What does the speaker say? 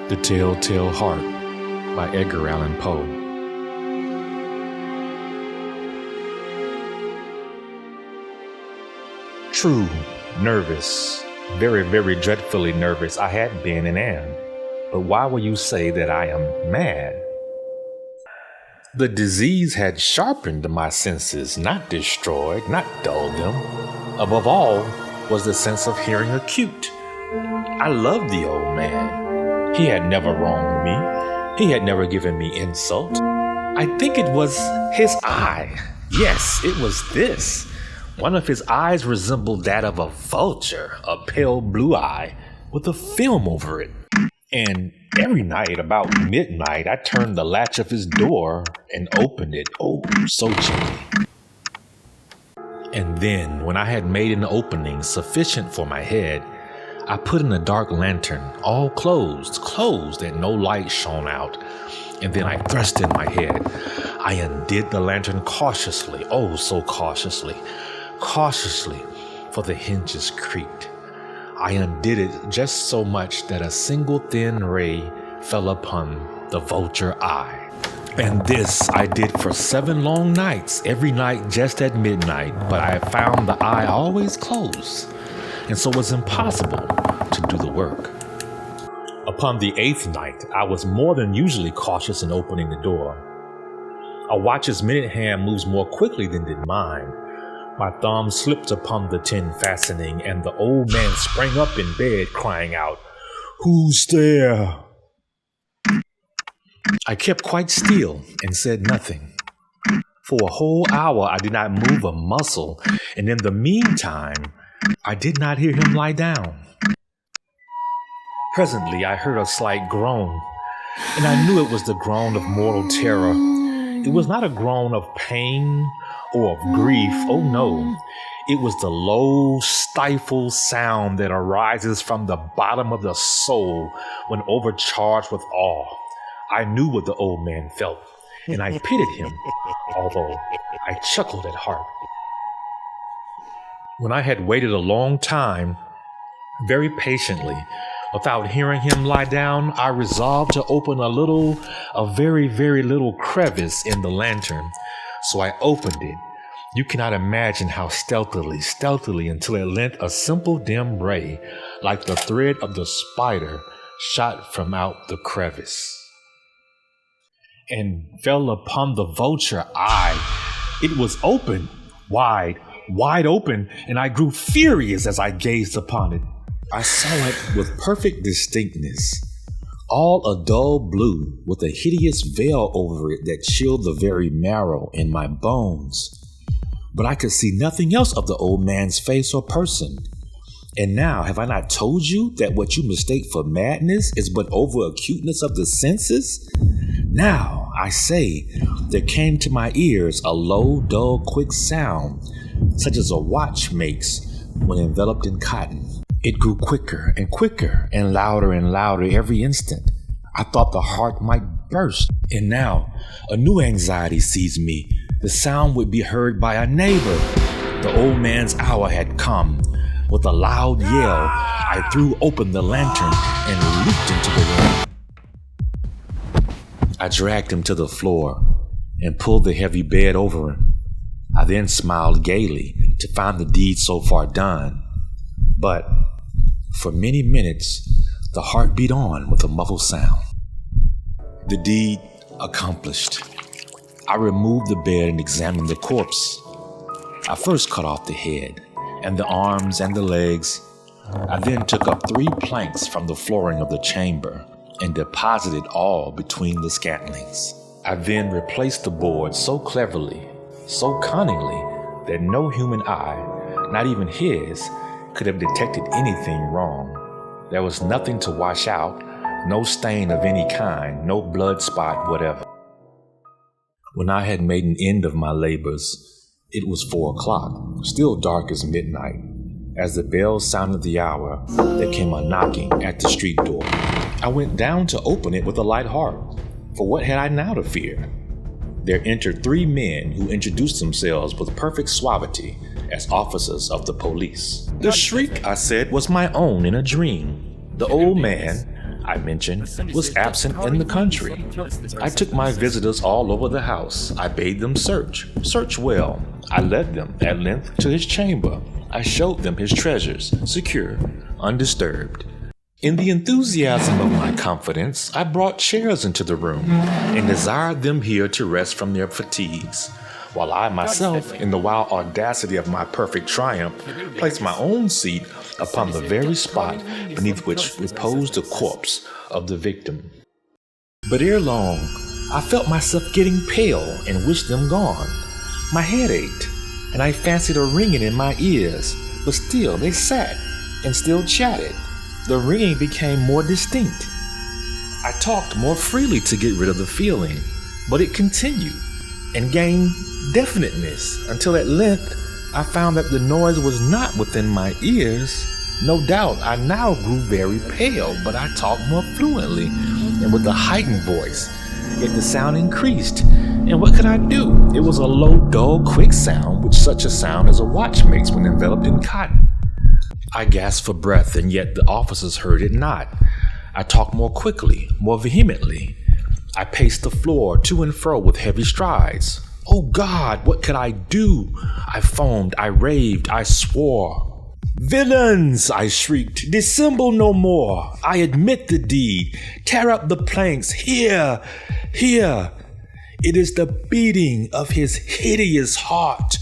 The Telltale Heart by Edgar Allan Poe. True, nervous, very, very dreadfully nervous I had been and am. But why will you say that I am mad? The disease had sharpened my senses, not destroyed, not dulled them. Above all was the sense of hearing acute. I loved the old man. He had never wronged me. He had never given me insult. I think it was his eye. Yes, it was this. One of his eyes resembled that of a vulture, a pale blue eye with a film over it. And every night about midnight, I turned the latch of his door and opened it, oh, so gently. And then, when I had made an opening sufficient for my head, I put in a dark lantern, all closed, that no light shone out. And then I thrust in my head. I undid the lantern cautiously, oh, so cautiously, for the hinges creaked. I undid it just so much that a single thin ray fell upon the Vulture Eye. And this I did for 7 long nights, every night just at midnight, but I found the eye always closed, and so it was impossible to do the work. Upon the 8th night, I was more than usually cautious in opening the door. A watch's minute hand moves more quickly than did mine. My thumb slipped upon the tin fastening, and the old man sprang up in bed, crying out, "Who's there?" I kept quite still and said nothing. For a whole hour I did not move a muscle, and in the meantime, I did not hear him lie down. Presently I heard a slight groan, and I knew it was the groan of mortal terror. It was not a groan of pain or of grief, oh no. It was the low, stifled sound that arises from the bottom of the soul when overcharged with awe. I knew what the old man felt, and I pitied him, although I chuckled at heart. When I had waited a long time, very patiently, without hearing him lie down, I resolved to open a very, very little crevice in the lantern. So I opened it. You cannot imagine how stealthily, until it lent a simple dim ray, like the thread of the spider shot from out the crevice, and fell upon the Vulture Eye. It was open, wide open, and I grew furious as I gazed upon it. I saw it with perfect distinctness, all a dull blue with a hideous veil over it that chilled the very marrow in my bones. But I could see nothing else of the old man's face or person. And now, have I not told you that what you mistake for madness is but over-acuteness of the senses? Now, I say, there came to my ears a low, dull, quick sound, such as a watch makes when enveloped in cotton. It grew quicker and louder every instant. I thought the heart might burst. And now, a new anxiety seized me. The sound would be heard by a neighbor. The old man's hour had come. With a loud yell, I threw open the lantern and leaped into the room. I dragged him to the floor and pulled the heavy bed over him. I then smiled gaily to find the deed so far done. But for many minutes, the heart beat on with a muffled sound. The deed accomplished, I removed the bed and examined the corpse. I first cut off the head and the arms and the legs. I then took up 3 planks from the flooring of the chamber and deposited all between the scantlings. I then replaced the board so cleverly, so cunningly, that no human eye, not even his, could have detected anything wrong. There was nothing to wash out, no stain of any kind, no blood spot whatever. When I had made an end of my labors, it was 4 o'clock, still dark as midnight. As the bell sounded the hour, there came a knocking at the street door. I went down to open it with a light heart, for what had I now to fear? There entered 3 men who introduced themselves with perfect suavity as officers of the police. The shriek, I said, was my own in a dream. The old man, I mentioned, was absent in the country. I took my visitors all over the house. I bade them search well. I led them at length to his chamber. I showed them his treasures, secure, undisturbed. In the enthusiasm of my confidence, I brought chairs into the room and desired them here to rest from their fatigues, while I myself, in the wild audacity of my perfect triumph, placed my own seat upon the very spot beneath which reposed the corpse of the victim. But ere long, I felt myself getting pale and wished them gone. My head ached, and I fancied a ringing in my ears, but still they sat and still chatted. The ringing became more distinct. I talked more freely to get rid of the feeling, but it continued and gained definiteness until at length I found that the noise was not within my ears. No doubt I now grew very pale, but I talked more fluently and with a heightened voice. Yet the sound increased, and what could I do? It was a low, dull, quick sound, which such a sound as a watch makes when enveloped in cotton. I gasped for breath, and yet the officers heard it not. I talked more quickly, more vehemently. I paced the floor to and fro with heavy strides. Oh God, what could I do? I foamed, I raved, I swore. Villains, I shrieked, dissemble no more. I admit the deed. Tear up the planks. Here. It is the beating of his hideous heart.